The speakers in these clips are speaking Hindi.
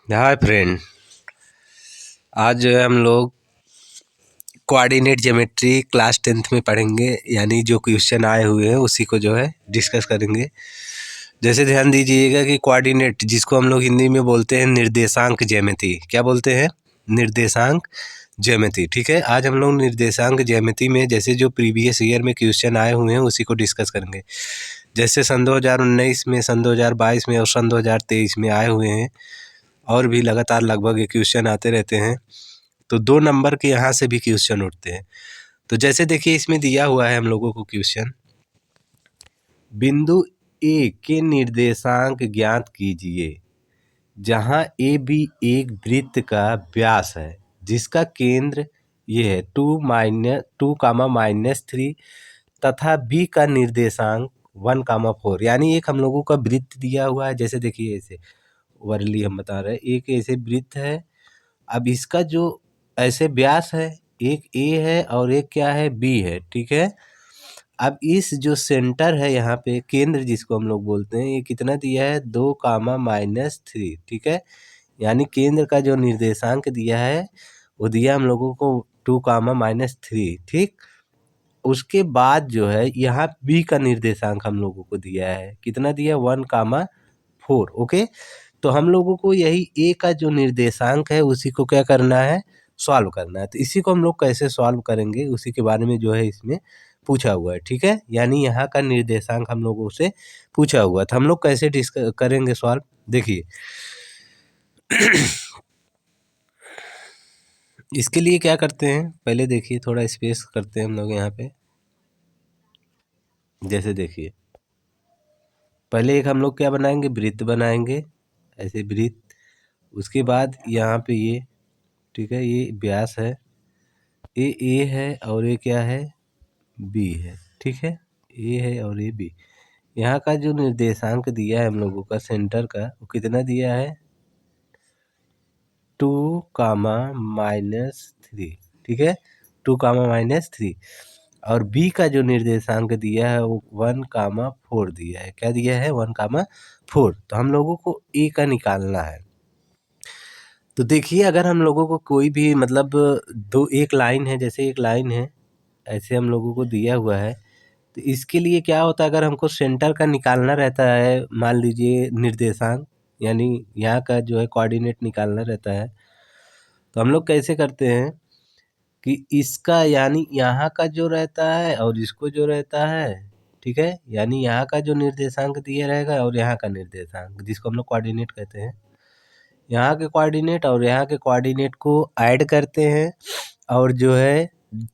Hi friend. आज जो है हम लोग कोऑर्डिनेट ज्योमेट्री क्लास 10th में पढ़ेंगे, यानी जो क्वेश्चन आए हुए हैं उसी को जो है डिस्कस करेंगे। जैसे ध्यान दीजिएगा कि कोऑर्डिनेट, जिसको हम लोग हिंदी में बोलते हैं निर्देशांक ज्यामिति, क्या बोलते हैं? निर्देशांक ज्यामिति। ठीक है, आज हम लोग निर्देशांक ज्यामिति में जैसे जो प्रीवियस ईयर में क्वेश्चन आए हुए हैं उसी को डिस्कस करेंगे। जैसे सन 2019 में, सन 2022 में और सन 2023 में आए हुए हैं, और भी लगातार लगभग ये क्वेश्चन आते रहते हैं। तो 2 नंबर के यहाँ से भी क्वेश्चन उठते हैं। तो जैसे देखिए इसमें दिया हुआ है हम लोगों को क्वेश्चन, बिंदु ए के निर्देशांक ज्ञात कीजिए जहाँ ए बी एक वृत्त का व्यास है जिसका केंद्र ये है 2, -2, -3 तथा बी का निर्देशांक 1, 4। यानी एक हम लोगों का वृत्त दिया हुआ है। जैसे देखिए ऐसे वर्ली हम बता रहे हैं, एक ऐसे वृत्त है। अब इसका जो ऐसे व्यास है, एक ए है और एक क्या है, बी है। ठीक है, अब इस जो सेंटर है यहाँ पे, केंद्र जिसको हम लोग बोलते हैं, ये कितना दिया है? 2, -3। ठीक है, यानी केंद्र का जो निर्देशांक दिया है वो दिया हम लोगों को 2, -3। ठीक, उसके बाद जो है यहाँ बी का निर्देशांक हम लोगों को दिया है, कितना दिया? 1, 4। ओके, तो हम लोगों को यही ए का जो निर्देशांक है उसी को क्या करना है? सॉल्व करना है। तो इसी को हम लोग कैसे सॉल्व करेंगे उसी के बारे में जो है इसमें पूछा हुआ है। ठीक है, यानी यहाँ का निर्देशांक हम लोगों से पूछा हुआ था। हम लोग कैसे करेंगे सॉल्व, देखिए। इसके लिए क्या करते हैं, पहले देखिए, थोड़ा स्पेस करते हैं हम लोग यहाँ पे। जैसे देखिए, पहले एक हम लोग क्या बनाएंगे? वृत्त बनाएंगे, ऐसे वृत्त। उसके बाद यहाँ पे ये, ठीक है, ये व्यास है, ए है और ये क्या है? बी है। ठीक है, ए है और ये बी। यहाँ का जो निर्देशांक दिया है हम लोगों का सेंटर का, वो कितना दिया है? 2, -3। ठीक है, 2, -3। और बी का जो निर्देशांक दिया है वो 1, 4 दिया है। क्या दिया है? 1, 4। तो हम लोगों को ए का निकालना है। तो देखिए, अगर हम लोगों को कोई भी मतलब एक लाइन है, जैसे एक लाइन है, ऐसे हम लोगों को दिया हुआ है। तो इसके लिए क्या होता है, अगर हमको सेंटर का निकालना रहता है, मान लीजिए निर्देशांक, यानी यहाँ का जो है कोऑर्डिनेट निकालना रहता है, तो हम लोग कैसे करते हैं कि इसका, यानी यहाँ का जो रहता है और इसको जो रहता है, ठीक है, यानी यहाँ का जो निर्देशांक दिया रहेगा और यहाँ का निर्देशांक, जिसको हम लोग कोऑर्डिनेट कहते हैं, यहाँ के कोऑर्डिनेट और यहाँ के कोऑर्डिनेट को ऐड करते हैं और जो है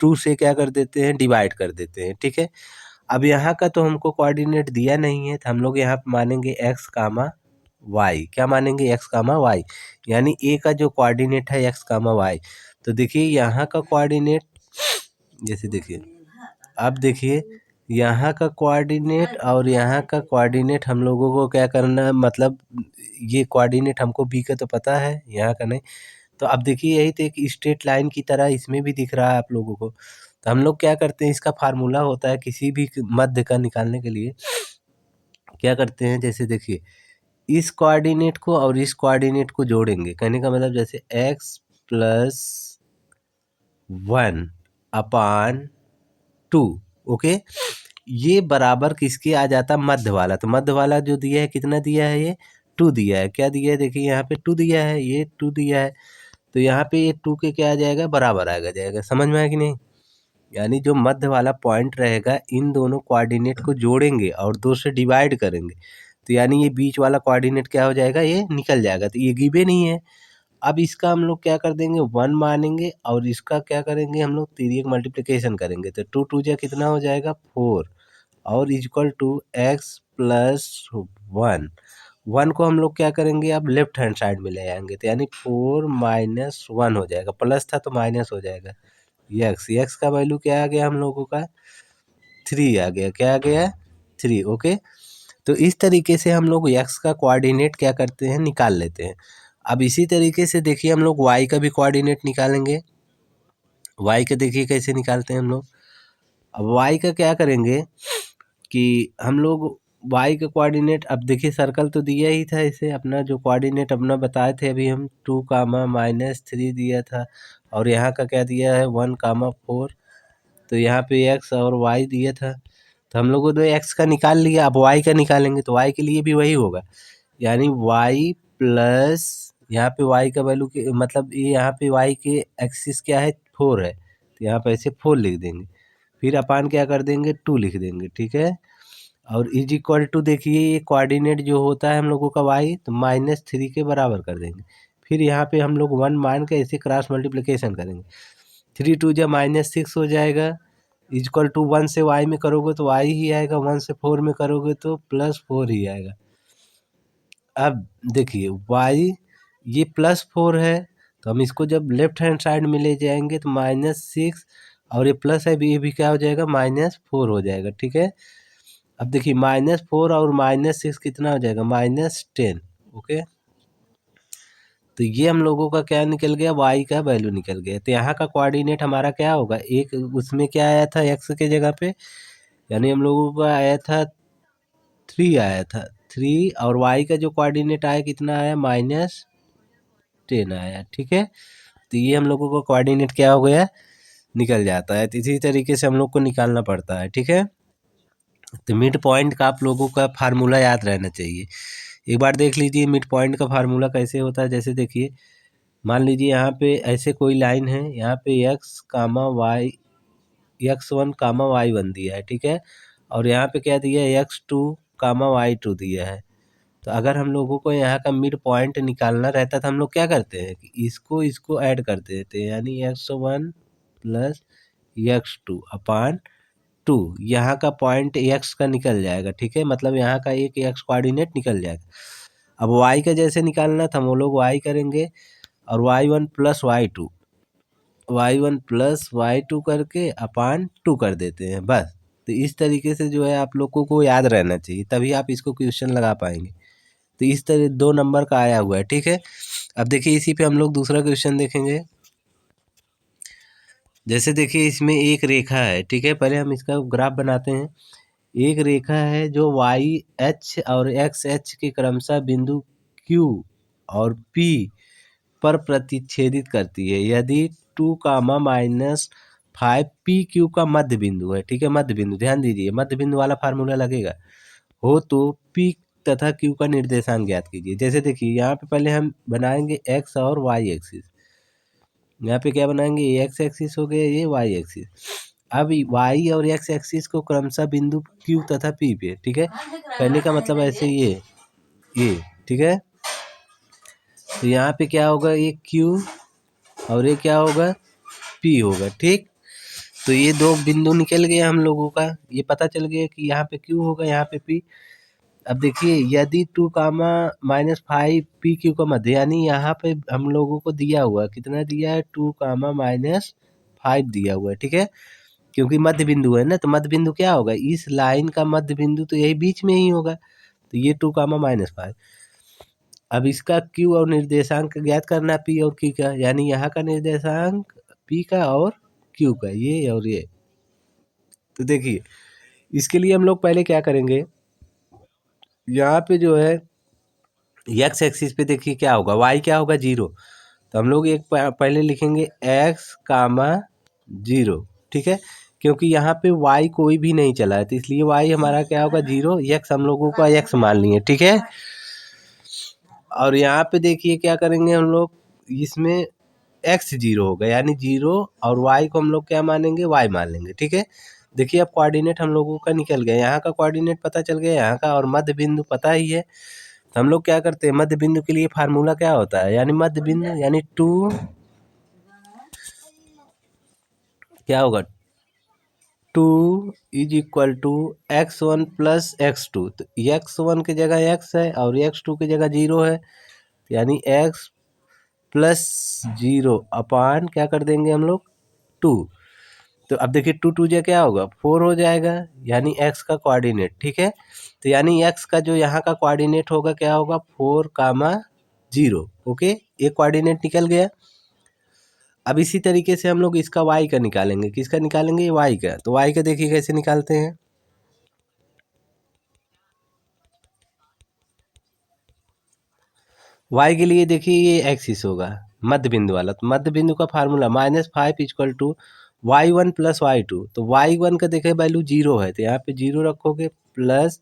2 से क्या कर देते हैं? डिवाइड कर देते हैं। ठीक है, अब यहाँ का तो हमको कोऑर्डिनेट दिया नहीं है, तो हम लोग यहाँ पे मानेंगे x, y। क्या मानेंगे? x, y। यानी a का जो कोऑर्डिनेट है x, y। तो देखिए यहाँ का कोऑर्डिनेट, जैसे देखिए, अब देखिए यहाँ का कोऑर्डिनेट और यहाँ का कोऑर्डिनेट हम लोगों को क्या करना है, मतलब ये कोऑर्डिनेट हमको b का तो पता है, यहाँ का नहीं। तो अब देखिए, यही तो एक स्ट्रेट लाइन की तरह इसमें भी दिख रहा है आप लोगों को। तो हम लोग क्या करते हैं, इसका फार्मूला होता है किसी भी मध्य का निकालने के लिए, क्या करते हैं, जैसे देखिए, इस कोऑर्डिनेट को और इस कोऑर्डिनेट को जोड़ेंगे। कहने का मतलब जैसे x+1/2। ओके, ये बराबर किसके आ जाता? मध्य वाला। तो मध्य वाला जो दिया है, कितना दिया है? ये 2 दिया है। क्या दिया है? देखिए यहाँ पे 2 दिया है, ये 2 दिया है। तो यहाँ पे ये 2 के क्या आ जाएगा? बराबर आ जाएगा। समझ में आया कि नहीं? यानी जो मध्य वाला पॉइंट रहेगा, इन दोनों कोऑर्डिनेट को जोड़ेंगे और 2 से डिवाइड करेंगे, तो यानी ये बीच वाला कोऑर्डिनेट क्या हो जाएगा? ये निकल जाएगा। तो ये गिवे नहीं है। अब इसका हम लोग क्या कर देंगे? 1 मानेंगे और इसका क्या करेंगे? हम लोग तिर्यक मल्टीप्लिकेशन करेंगे। तो 2 2 जा कितना हो जाएगा? 4 और इक्वल टू x+1। 1 को हम लोग क्या करेंगे? अब लेफ्ट हैंड साइड में ले आएंगे, तो यानी 4 - 1 हो जाएगा। प्लस था तो माइनस हो जाएगा। x का वैल्यू क्या आ गया हम लोगों का? 3 आ गया। क्या आ गया? 3। ओके, तो इस तरीके से हम लोग x का कोऑर्डिनेट क्या करते हैं? निकाल लेते हैं। अब इसी तरीके से देखिए, हम लोग y का भी कोऑर्डिनेट निकालेंगे। y का देखिए कैसे निकालते हैं हम लोग। अब y का क्या करेंगे कि हम लोग y का कोऑर्डिनेट, अब देखिए सर्कल तो दिया ही था इसे, अपना जो कोऑर्डिनेट अपना बताए थे अभी हम 2, -3 दिया था, और यहाँ का क्या दिया है 1, 4। तो यहाँ पे x और y दिया था, तो हम लोगों ने x का निकाल लिया। अब y का निकालेंगे तो y के लिए भी वही होगा, यानी y प्लस यहाँ पे y का वैल्यू मतलब ये यहाँ पे y के एक्सिस क्या है 4 है, तो यहाँ पे ऐसे 4 लिख देंगे, फिर अपान क्या कर देंगे 2 लिख देंगे, ठीक है। और इज इक्वल टू देखिए ये कोऑर्डिनेट जो होता है हम लोगों का y, तो -3 के बराबर कर देंगे। फिर यहाँ पे हम लोग 1 मान के ऐसे क्रॉस मल्टीप्लिकेशन करेंगे, 3 2 जा -6 हो जाएगा, इक्वल टू 1 से y में करोगे तो y ही आएगा, 1 से 4 में करोगे तो +4 ही आएगा। अब देखिए y ये +4 है, तो हम इसको जब लेफ्ट हैंड साइड में ले जाएंगे तो -6, और ये प्लस है भी, ये भी क्या हो जाएगा -4 हो जाएगा, ठीक है। अब देखिए -4 और -6 कितना हो जाएगा -10, ओके। तो ये हम लोगों का क्या निकल गया, y का वैल्यू निकल गया। तो यहाँ का कोऑर्डिनेट हमारा क्या होगा, एक उसमें क्या आया था x के जगह पे, यानी हम लोगों का आया था 3 आया था 3, और y का जो कोऑर्डिनेट आया कितना आया -10 आया, ठीक है। तो ये हम लोगों का कोऑर्डिनेट क्या हो गया, निकल जाता है। तो इसी तरीके से हम लोग को निकालना पड़ता है, ठीक है। तो मिड पॉइंट का आप लोगों का फार्मूला याद रहना चाहिए। एक बार देख लीजिए मिड पॉइंट का फार्मूला कैसे होता है। जैसे देखिए मान लीजिए यहाँ पे ऐसे कोई लाइन है, यहाँ पे x1, y1 दिया है, ठीक है, और यहाँ पे क्या दिया है x2, y2 दिया है। तो अगर हम लोगों को यहाँ का मिड पॉइंट निकालना रहता तो हम लोग क्या करते हैं कि इसको ऐड कर देते हैं, यानी x1 प्लस x2/2, यहाँ का पॉइंट x का निकल जाएगा, ठीक है, मतलब यहाँ का एक x कोऑर्डिनेट निकल जाएगा। अब y का जैसे निकालना था हम वो लोग y करेंगे, और y1 प्लस y2 करके /2 कर देते हैं, बस। तो इस तरीके से जो है आप लोगों को याद रहना चाहिए, तभी आप इसको क्वेश्चन लगा पाएंगे। तो इस तरह 2 नंबर का आया हुआ है, ठीक है। अब देखिए इसी पे हम लोग दूसरा क्वेश्चन देखेंगे। जैसे देखिए इसमें एक रेखा है, ठीक है, पहले हम इसका ग्राफ बनाते हैं। एक रेखा है जो वाई एच और एक्स एच के क्रमशः बिंदु Q और P पर प्रतिच्छेदित करती है। यदि 2, -5 PQ का मध्य बिंदु है, ठीक है, मध्य बिंदु, ध्यान दीजिए मध्य बिंदु वाला फार्मूला लगेगा, हो तो P तथा Q का निर्देशांक ज्ञात कीजिए। जैसे देखिए यहाँ पे पहले हम बनाएंगे x और y एक्सिस, यहाँ पे क्या बनाएंगे, ये x एक्सिस हो गया, ये y एक्सिस। अब y और x एक्सिस को क्रमशः बिंदु Q तथा P पे, ठीक है, कहने का मतलब ऐसे ये, ठीक है। तो यहाँ पे क्या होगा, ये Q और ये क्या होगा P होगा, ठीक। तो ये 2 बिंदु निकल गए हम लोगों का, ये पता चल गया कि यहाँ पे Q होगा, यहाँ पे P। अब देखिए यदि 2, -5 PQ का मध्य, यानी यहाँ पे हम लोगों को दिया हुआ कितना दिया है 2, -5 दिया हुआ है, ठीक है, क्योंकि मध्य बिंदु है ना, तो मध्य बिंदु क्या होगा, इस लाइन का मध्य बिंदु तो यही बीच में ही होगा, तो ये 2, -5। अब इसका Q और निर्देशांक ज्ञात करना P और Q का, यानी यहाँ का निर्देशांक P का और Q का, ये और ये। तो देखिए इसके लिए हम लोग पहले क्या करेंगे, यहाँ पे जो है x एक्सिस पे देखिए क्या होगा, y क्या होगा 0, तो हम लोग एक पहले लिखेंगे x, 0, ठीक है, क्योंकि यहाँ पे y कोई भी नहीं चला है, तो इसलिए y हमारा क्या होगा 0, x हम लोगों का x मान लिए, ठीक है। और यहाँ पे देखिए क्या करेंगे हम लोग, इसमें x 0 होगा, यानी 0, और y को हम लोग क्या मानेंगे, y मान लेंगे, ठीक है। देखिए अब कोऑर्डिनेट हम लोगों का निकल गया, यहाँ का कोऑर्डिनेट पता चल गया, यहाँ का, और मध्य बिंदु पता ही है। तो हम लोग क्या करते हैं, मध्य बिंदु के लिए फार्मूला क्या होता है, यानी मध्य बिंदु यानी 2 क्या होगा 2 = x1 प्लस x2। तो x1 की जगह x है और x2 की जगह 0 है, यानी x प्लस 0 अपान क्या कर देंगे हम लोग 2। तो अब देखिए 2 2 जा क्या होगा 4 हो जाएगा, यानी x का कोऑर्डिनेट, ठीक है। तो यानी x का जो यहाँ का कोऑर्डिनेट होगा क्या होगा 4, 0, ओके, एक कोऑर्डिनेट निकल गया। अब इसी तरीके से हम लोग इसका y का निकालेंगे, किसका निकालेंगे, y का। तो y का देखिए कैसे निकालते हैं, y के लिए देखिए ये एक्सिस होगा मध्य बिंदु वाला, तो मध्य बिंदु का formula -5 equal to y1 plus y2। तो y1 का देखे वैल्यू 0 है तो यहाँ पे 0 रखोगे, प्लस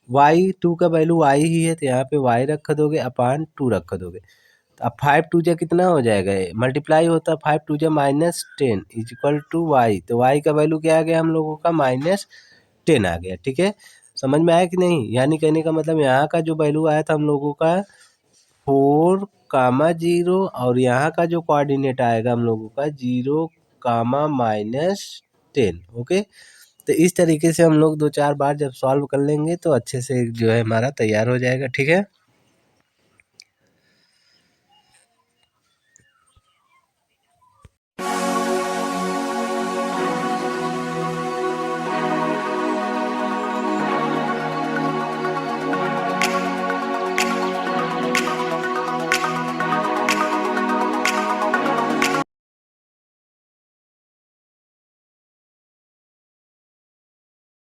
y2 का वैल्यू y ही है तो यहाँ पे y रख दोगे, अपान 2 रख दोगे। तो अब 5 टू जा कितना हो जाएगा, मल्टीप्लाई होता है 5 टू जा -10 इज इक्वल टू y। तो y का वैल्यू क्या आ गया हम लोगों का, -10 आ गया। ठीक है, समझ में आया कि नहीं? यानी कहने का मतलब यहाँ का जो वैल्यू आया था हम लोगों का 4, 0 और यहाँ का जो कोऑर्डिनेट आएगा हम लोगों का 0, -10। ओके, तो इस तरीके से हम लोग 2-4 बार जब सॉल्व कर लेंगे तो अच्छे से जो है हमारा तैयार हो जाएगा। ठीक है।